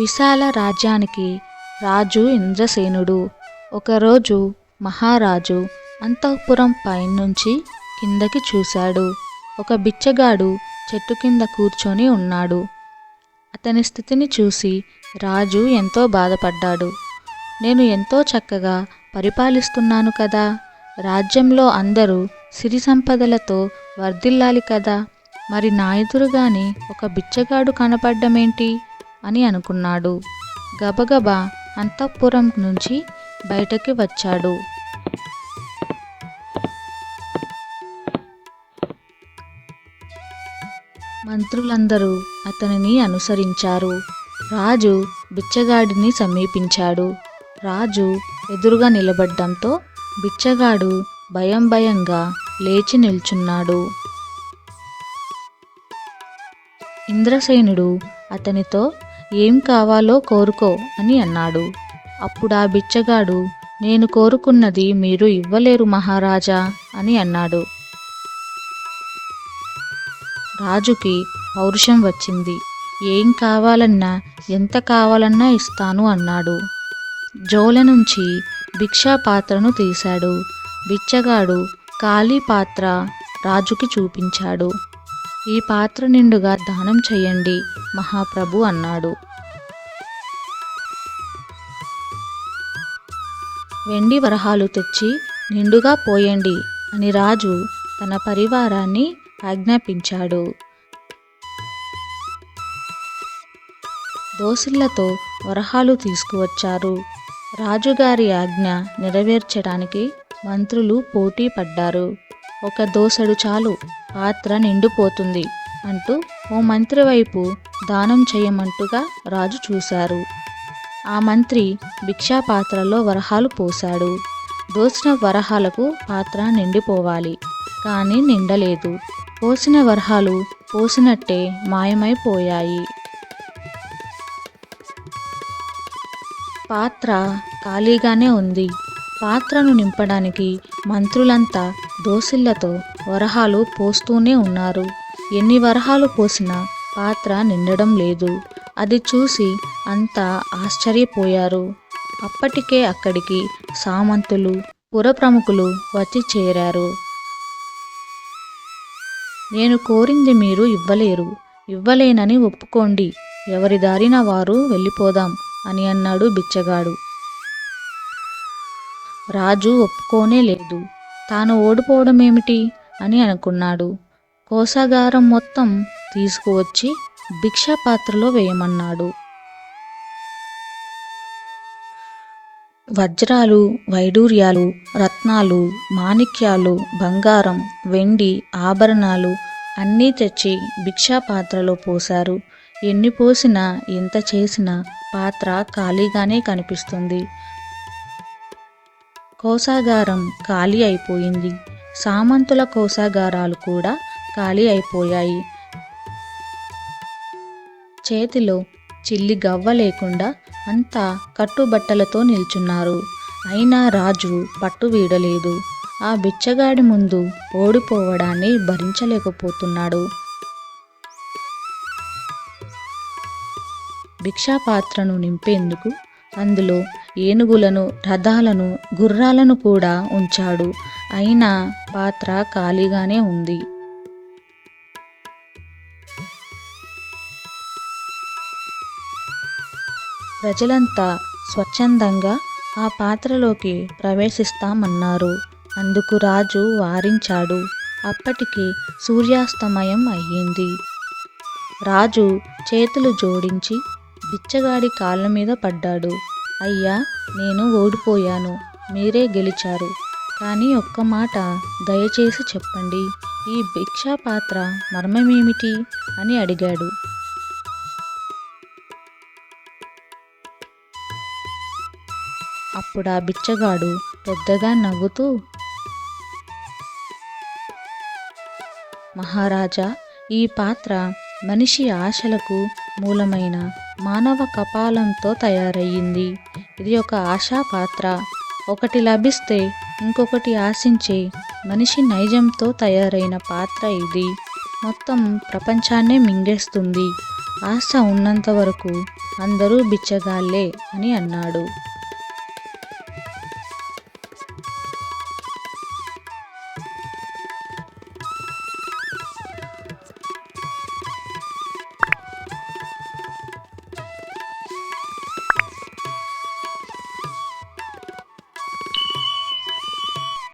విశాల రాజ్యానికి రాజు ఇంద్రసేనుడు. ఒకరోజు మహారాజు అంతఃపురం పైనుంచి కిందకి చూశాడు. ఒక బిచ్చగాడు చెట్టు కింద కూర్చొని ఉన్నాడు. అతని స్థితిని చూసి రాజు ఎంతో బాధపడ్డాడు. నేను ఎంతో చక్కగా పరిపాలిస్తున్నాను కదా, రాజ్యంలో అందరూ సిరి సంపదలతో వర్ధిల్లాలి కదా, మరి నా ఎదురుగానే ఒక బిచ్చగాడు కనపడ్డమేంటి అని అనుకున్నాడు. గబగబా అంతఃపురం నుంచి బయటకి వచ్చాడు. మంత్రులందరూ అతనిని అనుసరించారు. రాజు బిచ్చగాడిని సమీపించాడు. రాజు ఎదురుగా నిలబడ్డంతో బిచ్చగాడు భయంగా లేచి నిల్చున్నాడు. ఇంద్రసేనుడు అతనితో ఏం కావాలో కోరుకో అని అన్నాడు. అప్పుడు ఆ బిచ్చగాడు, నేను కోరుకున్నది మీరు ఇవ్వలేరు మహారాజా అని అన్నాడు. రాజుకి పౌరుషం వచ్చింది. ఏం కావాలన్నా ఎంత కావాలన్నా ఇస్తాను అన్నాడు. జోల నుంచి భిక్షా పాత్రను తీశాడు. బిచ్చగాడు ఖాళీ పాత్ర రాజుకి చూపించాడు. ఈ పాత్ర నిండుగా దానం చెయ్యండి మహాప్రభు అన్నాడు. వెండి వరహాలు తెచ్చి నిండుగా పోయండి అని రాజు తన పరివారాన్ని ఆజ్ఞాపించాడు. దోసిళ్లతో వరహాలు తీసుకువచ్చారు. రాజుగారి ఆజ్ఞ నెరవేర్చడానికి మంత్రులు పోటీ పడ్డారు. ఒక దోసెడు చాలు, పాత్ర నిండిపోతుంది అంటూ ఓ మంత్రి వైపు దానం చేయమంటుగా రాజు చూశారు. ఆ మంత్రి భిక్షా పాత్రలో వరహాలు పోశాడు. దోసిన వరహాలకు పాత్ర నిండిపోవాలి, కానీ నిండలేదు. పోసిన వరహాలు పోసినట్టే మాయమైపోయాయి. పాత్ర ఖాళీగానే ఉంది. పాత్రను నింపడానికి మంత్రులంతా దోసిళ్లతో వరహాలు పోస్తూనే ఉన్నారు. ఎన్ని వరహాలు పోసినా పాత్ర నిండడం లేదు. అది చూసి అంతా ఆశ్చర్యపోయారు. అప్పటికే అక్కడికి సామంతులు, పురప్రముఖులు వచ్చి చేరారు. నేను కోరింది మీరు ఇవ్వలేరు, ఇవ్వలేనని ఒప్పుకోండి, ఎవరి దారిన వారు వెళ్ళిపోదాం అని అన్నాడు బిచ్చగాడు. రాజు ఒప్పుకోనే లేదు. తాను ఓడిపోవడమేమిటి అని అనుకున్నాడు. కోశాగారం మొత్తం తీసుకువచ్చి భిక్షా పాత్రలో వేయమన్నాడు. వజ్రాలు, వైడూర్యాలు, రత్నాలు, మాణిక్యాలు, బంగారం, వెండి ఆభరణాలు అన్నీ తెచ్చి భిక్షా పాత్రలో పోశారు. ఎన్ని పోసినా ఎంత చేసినా పాత్ర ఖాళీగానే కనిపిస్తుంది. కోశాగారం ఖాళీ అయిపోయింది. సామంతుల కోశాగారాలు కూడా ఖాళీ అయిపోయాయి. చేతిలో చిల్లి గవ్వ లేకుండా అంతా కట్టుబట్టలతో నిల్చున్నారు. అయినా రాజు పట్టు వీడలేదు. ఆ బిచ్చగాడి ముందు ఓడిపోవడాన్ని భరించలేకపోతున్నాడు. భిక్షాపాత్రను నింపేందుకు అందులో ఏనుగులను, రథాలను, గుర్రాలను కూడా ఉంచాడు. అయినా పాత్ర ఖాళీగానే ఉంది. ప్రజలంతా స్వచ్ఛందంగా ఆ పాత్రలోకి ప్రవేశిస్తామన్నారు. అందుకు రాజు వారించాడు. అప్పటికి సూర్యాస్తమయం అయ్యింది. రాజు చేతులు జోడించి బిచ్చగాడి కాళ్ళ మీద పడ్డాడు. అయ్యా, నేను ఓడిపోయాను, మీరే గెలిచారు. కానీ ఒక్క మాట దయచేసి చెప్పండి, ఈ భిక్షా పాత్ర మర్మమేమిటి అని అడిగాడు. అప్పుడు ఆ బిచ్చగాడు పెద్దగా నవ్వుతూ, మహారాజా, ఈ పాత్ర మనిషి ఆశలకు మూలమైన మానవ కపాలంతో తయారయ్యింది. ఇది ఒక ఆశా పాత్ర. ఒకటి లభిస్తే ఇంకొకటి ఆశించే మనిషి నైజంతో తయారైన పాత్ర ఇది. మొత్తం ప్రపంచాన్నే మింగేస్తుంది. ఆశ ఉన్నంత వరకు అందరూ బిచ్చగాళ్లే అని అన్నాడు.